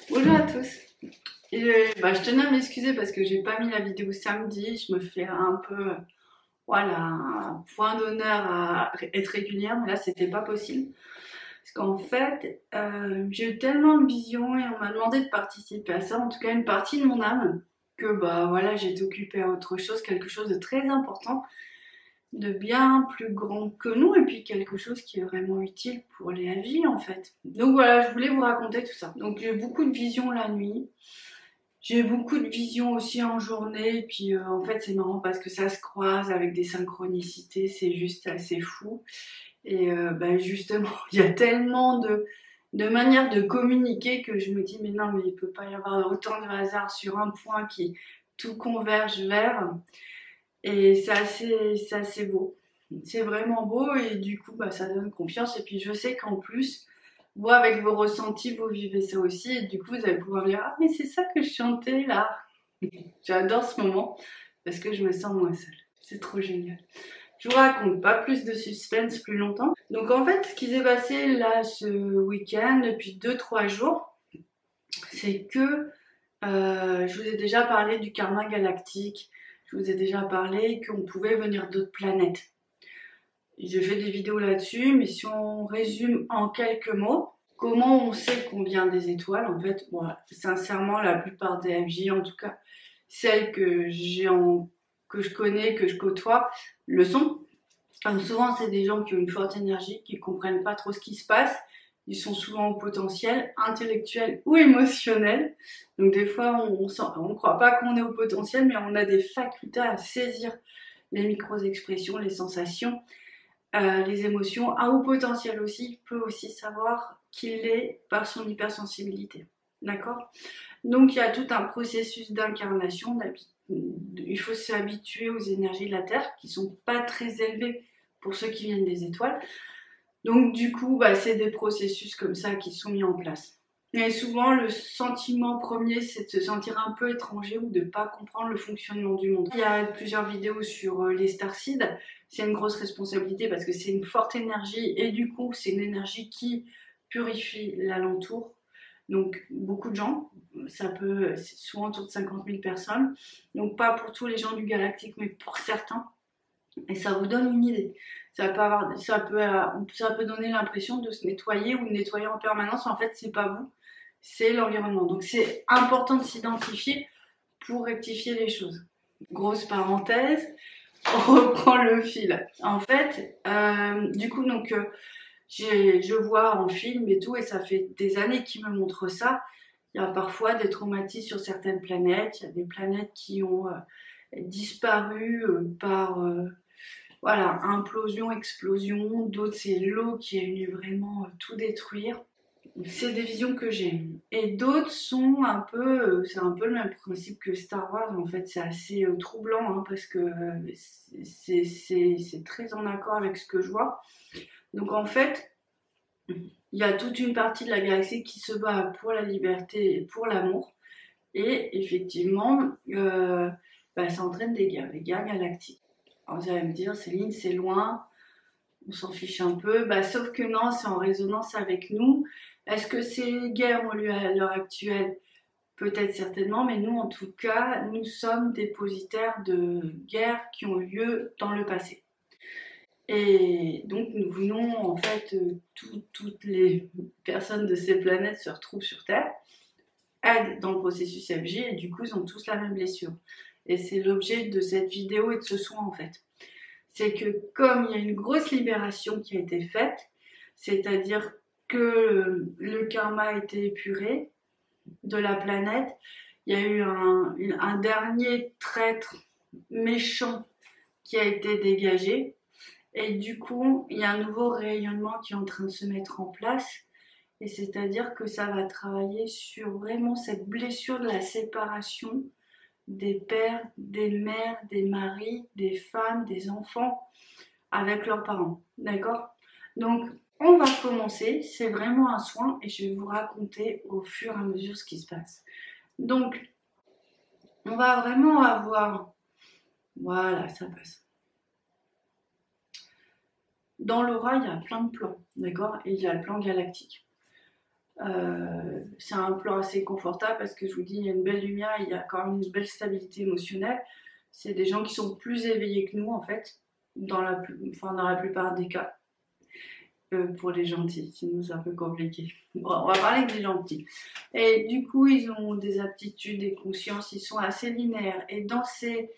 Bonjour à tous. Je tenais à m'excuser parce que j'ai pas mis la vidéo samedi. Je me fais un peu, voilà, un point d'honneur à être régulière, mais là c'était pas possible. Parce qu'en fait, j'ai eu tellement de visions et on m'a demandé de participer à ça, en tout cas une partie de mon âme, que bah voilà, j'ai été occupée à autre chose, quelque chose de très important, de bien plus grand que nous, et puis quelque chose qui est vraiment utile pour la vie en fait. Donc voilà, je voulais vous raconter tout ça. Donc j'ai eu beaucoup de visions la nuit. J'ai beaucoup de visions aussi en journée, et puis en fait c'est marrant parce que ça se croise avec des synchronicités, c'est juste assez fou. Et justement, il y a tellement de manières de communiquer que je me dis mais non mais il peut pas y avoir autant de hasard sur un point qui tout converge vers. Et c'est assez beau. C'est vraiment beau et du coup ça donne confiance. Et puis je sais qu'en plus, vous avec vos ressentis, vous vivez ça aussi. Et du coup vous allez pouvoir dire ah mais c'est ça que je chantais là. J'adore ce moment parce que je me sens moins seule. C'est trop génial. Je vous raconte pas plus de suspense plus longtemps. Donc en fait, ce qui s'est passé là ce week-end depuis 2 3 jours, c'est que je vous ai déjà parlé du karma galactique. Je vous ai déjà parlé qu'on pouvait venir d'autres planètes. J'ai fait des vidéos là-dessus, mais si on résume en quelques mots, comment on sait qu'on vient des étoiles? En fait, bon, sincèrement, la plupart des FJ, en tout cas celles que je connais, que je côtoie, le sont. Alors souvent, c'est des gens qui ont une forte énergie, qui comprennent pas trop ce qui se passe. Ils sont souvent au potentiel intellectuel ou émotionnel. Donc des fois, on croit pas qu'on est au potentiel, mais on a des facultés à saisir les micro-expressions, les sensations, les émotions. Un haut potentiel aussi peut aussi savoir qu'il est par son hypersensibilité. D'accord? Donc il y a tout un processus d'incarnation. Il faut s'habituer aux énergies de la Terre qui sont pas très élevées pour ceux qui viennent des étoiles. Donc du coup, c'est des processus comme ça qui sont mis en place. Et souvent, le sentiment premier, c'est de se sentir un peu étranger ou de ne pas comprendre le fonctionnement du monde. Il y a plusieurs vidéos sur les starseeds. C'est une grosse responsabilité parce que c'est une forte énergie et du coup, c'est une énergie qui purifie l'alentour. Donc beaucoup de gens, c'est souvent autour de 50 000 personnes. Donc pas pour tous les gens du galactique, mais pour certains. Et ça vous donne une idée. Ça peut donner l'impression de se nettoyer ou de nettoyer en permanence. En fait, c'est pas vous, c'est l'environnement. Donc c'est important de s'identifier pour rectifier les choses. Grosse parenthèse, on reprend le fil. En fait, du coup, je vois en film et tout, et ça fait des années qu'ils me montrent ça. Il y a parfois des traumatismes sur certaines planètes. Il y a des planètes qui ont disparu par voilà, implosion, explosion. D'autres, c'est l'eau qui est venue vraiment tout détruire. C'est des visions que j'ai. Et d'autres sont un peu, c'est un peu le même principe que Star Wars. En fait, c'est assez troublant hein, parce que c'est très en accord avec ce que je vois. Donc en fait, il y a toute une partie de la galaxie qui se bat pour la liberté et pour l'amour. Et effectivement, ça entraîne des guerres galactiques. Alors vous allez me dire, Céline, c'est loin, on s'en fiche un peu. Sauf que non, c'est en résonance avec nous. Est-ce que ces guerres ont lieu à l'heure actuelle? Peut-être certainement, mais nous, en tout cas, nous sommes dépositaires de guerres qui ont eu lieu dans le passé. Et donc, nous venons, en fait, toutes les personnes de ces planètes se retrouvent sur Terre, aident dans le processus FG, et du coup, ils ont tous la même blessure. Et c'est l'objet de cette vidéo et de ce soin, en fait. C'est que comme il y a une grosse libération qui a été faite, c'est-à-dire que le karma a été épuré de la planète, il y a eu un dernier traître méchant qui a été dégagé, et du coup, il y a un nouveau rayonnement qui est en train de se mettre en place, et c'est-à-dire que ça va travailler sur vraiment cette blessure de la séparation des pères, des mères, des maris, des femmes, des enfants avec leurs parents. D'accord? Donc, on va commencer. C'est vraiment un soin et je vais vous raconter au fur et à mesure ce qui se passe. Donc, on va vraiment avoir... Voilà, ça passe. Dans l'aura, il y a plein de plans, d'accord? Et il y a le plan galactique. C'est un plan assez confortable parce que je vous dis, il y a une belle lumière, il y a quand même une belle stabilité émotionnelle. C'est des gens qui sont plus éveillés que nous en fait, enfin, dans la plupart des cas, pour les gentils, sinon c'est un peu compliqué. Bon, on va parler des gentils. Et du coup, ils ont des aptitudes, des consciences, ils sont assez linéaires. Et dans ces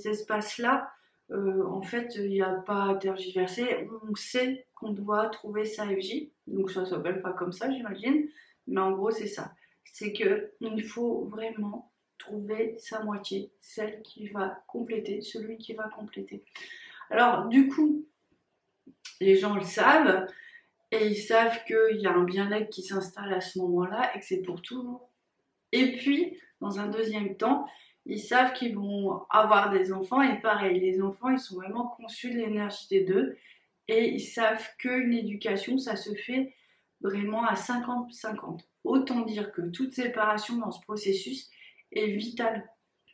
espaces-là, en fait, il n'y a pas à tergiverser. On sait qu'on doit trouver sa FJ. Donc ça s'appelle pas comme ça, j'imagine. Mais en gros, c'est ça. C'est que il faut vraiment trouver sa moitié, celle qui va compléter, celui qui va compléter. Alors, du coup, les gens le savent et ils savent qu'il y a un bien-être qui s'installe à ce moment-là et que c'est pour toujours. Et puis, dans un deuxième temps, ils savent qu'ils vont avoir des enfants et pareil, les enfants, ils sont vraiment conçus de l'énergie des deux et ils savent qu'une éducation, ça se fait vraiment à 50-50. Autant dire que toute séparation dans ce processus est vitale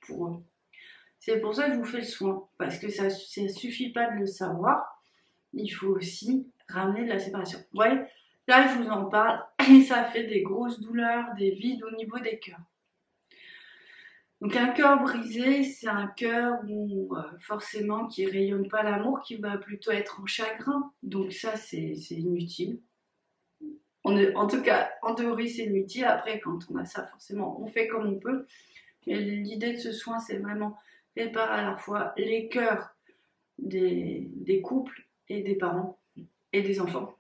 pour eux. C'est pour ça que je vous fais le soin, parce que ça ne suffit pas de le savoir, il faut aussi ramener de la séparation. Vous voyez, là je vous en parle et ça fait des grosses douleurs, des vides au niveau des cœurs. Donc un cœur brisé, c'est un cœur où forcément qui rayonne pas l'amour, qui va plutôt être en chagrin. Donc ça c'est inutile. En tout cas, en théorie c'est inutile. Après quand on a ça, forcément on fait comme on peut. Et l'idée de ce soin, c'est vraiment réparer à la fois les cœurs des couples et des parents et des enfants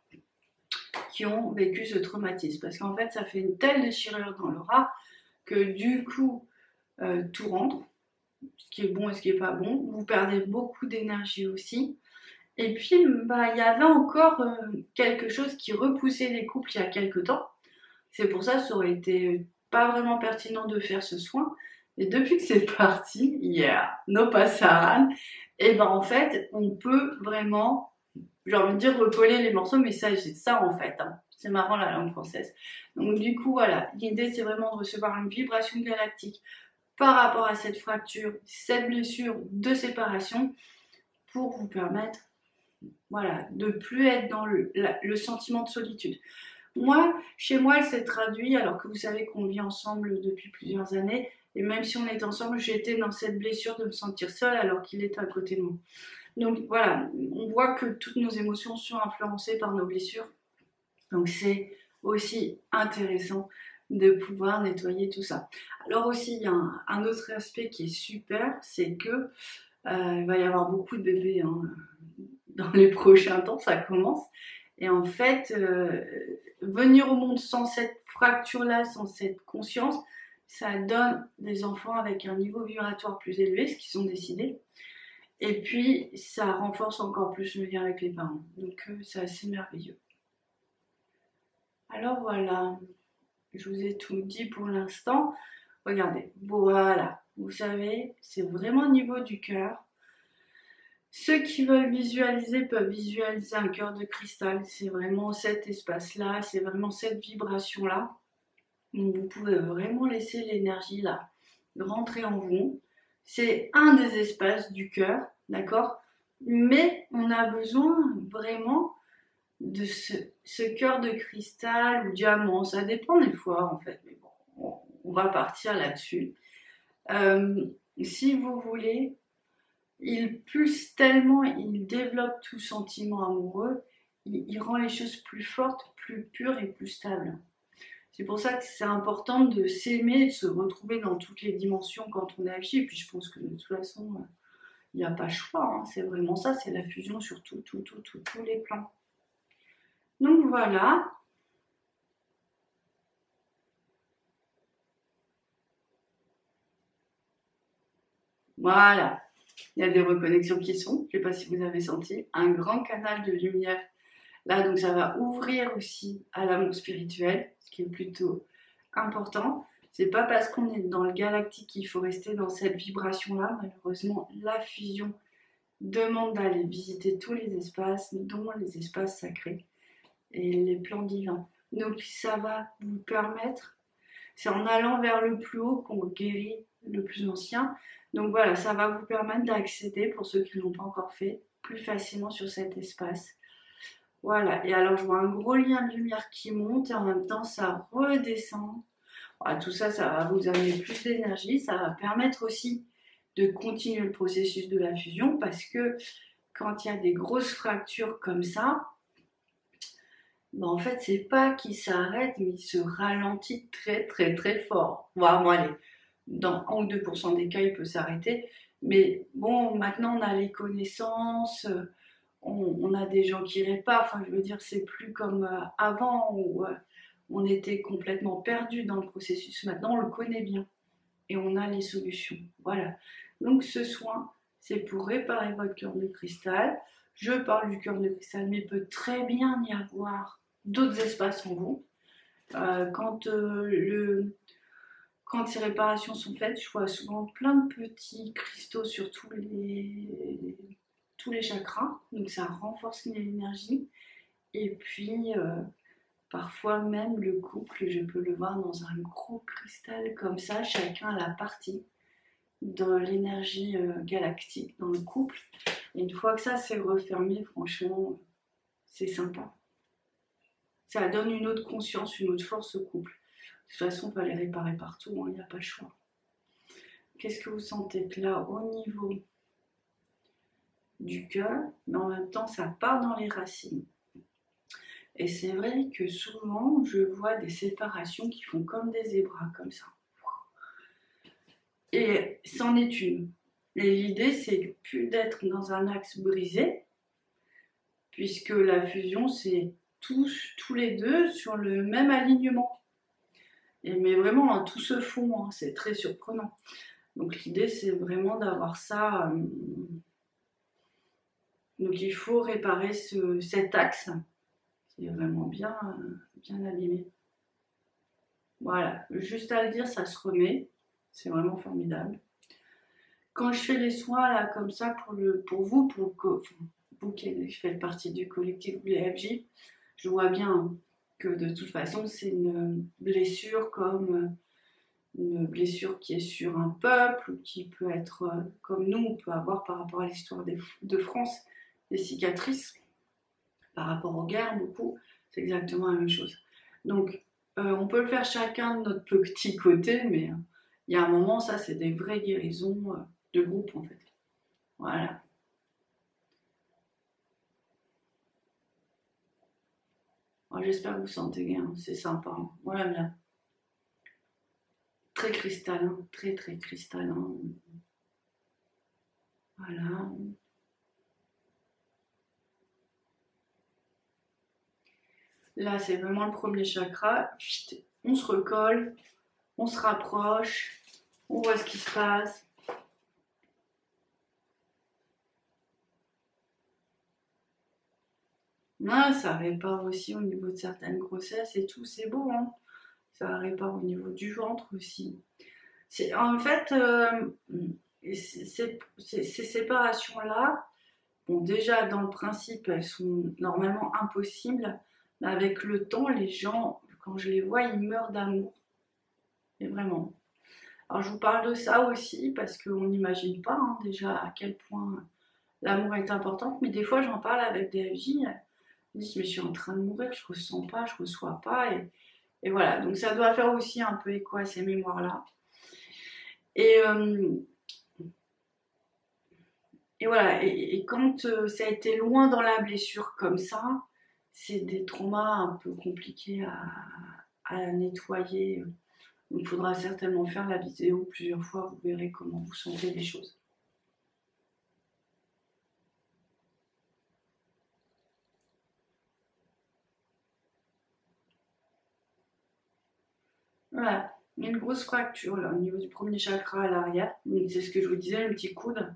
qui ont vécu ce traumatisme. Parce qu'en fait, ça fait une telle déchirure dans l'aura que du coup, tout rentre, ce qui est bon et ce qui est pas bon. Vous perdez beaucoup d'énergie aussi. Et puis, bah, il y avait encore quelque chose qui repoussait les couples il y a quelque temps. C'est pour ça que ça aurait été pas vraiment pertinent de faire ce soin. Et depuis que c'est parti, no pasaran, et ben en fait, on peut vraiment, j'ai envie de dire, recoller les morceaux, mais ça, c'est ça en fait. Hein. C'est marrant la langue française. Donc du coup, voilà, l'idée c'est vraiment de recevoir une vibration galactique par rapport à cette fracture, cette blessure de séparation, pour vous permettre, voilà, de plus être dans le sentiment de solitude. Moi, chez moi, elle s'est traduite, alors que vous savez qu'on vit ensemble depuis plusieurs années, et même si on est ensemble, j'étais dans cette blessure de me sentir seule alors qu'il est à côté de moi. Donc voilà, on voit que toutes nos émotions sont influencées par nos blessures. Donc c'est aussi intéressant de pouvoir nettoyer tout ça. Alors aussi, il y a un autre aspect qui est super, c'est que il va y avoir beaucoup de bébés hein, dans les prochains temps, ça commence. Et en fait, venir au monde sans cette fracture-là, sans cette conscience, ça donne des enfants avec un niveau vibratoire plus élevé, ce qu'ils ont décidé. Et puis, ça renforce encore plus le lien avec les parents. Donc, c'est assez merveilleux. Alors voilà, je vous ai tout dit pour l'instant. Regardez, voilà, vous savez, c'est vraiment au niveau du cœur. Ceux qui veulent visualiser peuvent visualiser un cœur de cristal. C'est vraiment cet espace-là, c'est vraiment cette vibration-là. Donc vous pouvez vraiment laisser l'énergie là rentrer en vous. C'est un des espaces du cœur, d'accord? Mais on a besoin vraiment de ce cœur de cristal ou diamant. Ça dépend des fois en fait. Mais bon, on va partir là-dessus. Si vous voulez, il pulse tellement, il développe tout sentiment amoureux, il rend les choses plus fortes, plus pures et plus stables. C'est pour ça que c'est important de s'aimer, de se retrouver dans toutes les dimensions quand on est agi. Et puis je pense que de toute façon, il n'y a pas le choix. Hein. C'est vraiment ça, c'est la fusion sur tous les plans. Donc voilà. Voilà. Il y a des reconnexions qui sont, je ne sais pas si vous avez senti, un grand canal de lumière. Là, donc ça va ouvrir aussi à l'amour spirituel, ce qui est plutôt important. C'est pas parce qu'on est dans le galactique qu'il faut rester dans cette vibration-là. Malheureusement, la fusion demande d'aller visiter tous les espaces, dont les espaces sacrés et les plans divins. Donc ça va vous permettre, c'est en allant vers le plus haut qu'on guérit le plus ancien. Donc voilà, ça va vous permettre d'accéder, pour ceux qui ne l'ont pas encore fait, plus facilement sur cet espace Voilà, et alors je vois un gros lien de lumière qui monte et en même temps ça redescend. Voilà, tout ça, ça va vous amener plus d'énergie, ça va permettre aussi de continuer le processus de la fusion parce que quand il y a des grosses fractures comme ça, ben en fait, c'est pas qu'il s'arrête, mais il se ralentit très très très fort. Voire, bon, allez, dans 1 ou 2% des cas, il peut s'arrêter. Mais bon, maintenant, on a les connaissances, on a des gens qui réparent. Enfin, je veux dire, c'est plus comme avant où on était complètement perdu dans le processus. Maintenant, on le connaît bien et on a les solutions. Voilà. Donc, ce soin, c'est pour réparer votre cœur de cristal. Je parle du cœur de cristal, mais il peut très bien y avoir d'autres espaces en vous. Quand quand ces réparations sont faites, je vois souvent plein de petits cristaux sur tous les chakras, donc ça renforce l'énergie. Et puis, parfois même le couple, je peux le voir dans un gros cristal comme ça, chacun a la partie de l'énergie galactique dans le couple. Et une fois que ça s'est refermé, franchement, c'est sympa. Ça donne une autre conscience, une autre force au couple. De toute façon, on va les réparer partout, il n'y a pas le choix. Qu'est-ce que vous sentez que là, au niveau du cœur, mais en même temps, ça part dans les racines. Et c'est vrai que souvent, je vois des séparations qui font comme des zébras, comme ça. Et c'en est une. Et l'idée, c'est plus d'être dans un axe brisé, puisque la fusion, c'est tous les deux sur le même alignement. Mais vraiment, tout se fond, c'est très surprenant. Donc l'idée, c'est vraiment d'avoir ça. Donc il faut réparer cet axe qui est vraiment bien abîmé. Voilà, juste à le dire, ça se remet. C'est vraiment formidable. Quand je fais les soins là comme ça pour vous, vous qui faites partie du collectif BLFJ, je vois bien que de toute façon c'est une blessure comme une blessure qui est sur un peuple, qui peut être comme nous, on peut avoir par rapport à l'histoire de France, des cicatrices, par rapport aux guerres, beaucoup, c'est exactement la même chose. Donc, on peut le faire chacun de notre petit côté, mais il y a un moment, ça, c'est des vraies guérisons de groupe, en fait. Voilà. J'espère que vous sentez bien, c'est sympa. Voilà, bien. Très cristallin, très très cristallin. Voilà. Là, c'est vraiment le premier chakra. On se recolle, on se rapproche, on voit ce qui se passe. Ah, ça répare aussi au niveau de certaines grossesses et tout, c'est beau, hein. Ça répare au niveau du ventre aussi. En fait, ces séparations-là, bon, déjà dans le principe, elles sont normalement impossibles, mais avec le temps, les gens, quand je les vois, ils meurent d'amour. Et vraiment. Alors, je vous parle de ça aussi parce qu'on n'imagine pas déjà à quel point l'amour est important, mais des fois, j'en parle avec des FJ. Ils disent, mais je suis en train de mourir, je ressens pas, je reçois pas. Et voilà, donc ça doit faire aussi un peu écho à ces mémoires-là. Et, euh, et voilà, et quand ça a été loin dans la blessure comme ça, c'est des traumas un peu compliqués à nettoyer. Donc il faudra certainement faire la vidéo plusieurs fois, vous verrez comment vous sentez les choses. Voilà, il y a une grosse fracture là au niveau du premier chakra à l'arrière. C'est ce que je vous disais, le petit coude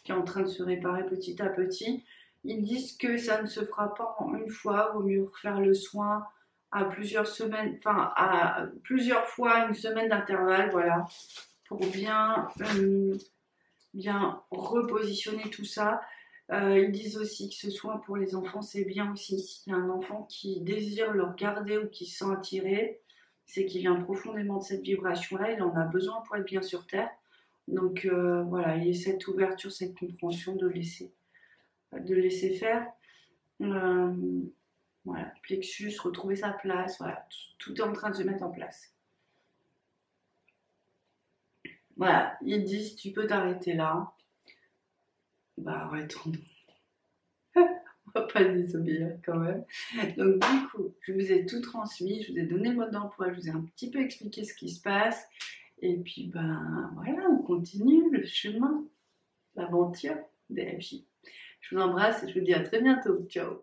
qui est en train de se réparer petit à petit. Ils disent que ça ne se fera pas en une fois, il vaut mieux refaire le soin à plusieurs semaines, enfin à plusieurs fois, une semaine d'intervalle, voilà, pour bien repositionner tout ça. Ils disent aussi que ce soin pour les enfants, c'est bien aussi. S'il y a un enfant qui désire le regarder ou qui se sent attiré, c'est qu'il vient profondément de cette vibration-là, il en a besoin pour être bien sur Terre. Donc voilà, il y a cette ouverture, cette compréhension de laisser faire. Euh, Voilà, plexus, retrouver sa place, voilà, tout est en train de se mettre en place. Voilà, ils disent tu peux t'arrêter là. Bah arrêtons. On va pas désobéir quand même. Donc du coup, je vous ai tout transmis, je vous ai donné le mode d'emploi, je vous ai un petit peu expliqué ce qui se passe. Et puis ben voilà, on continue le chemin, l'aventure des FJ. Je vous embrasse et je vous dis à très bientôt. Ciao.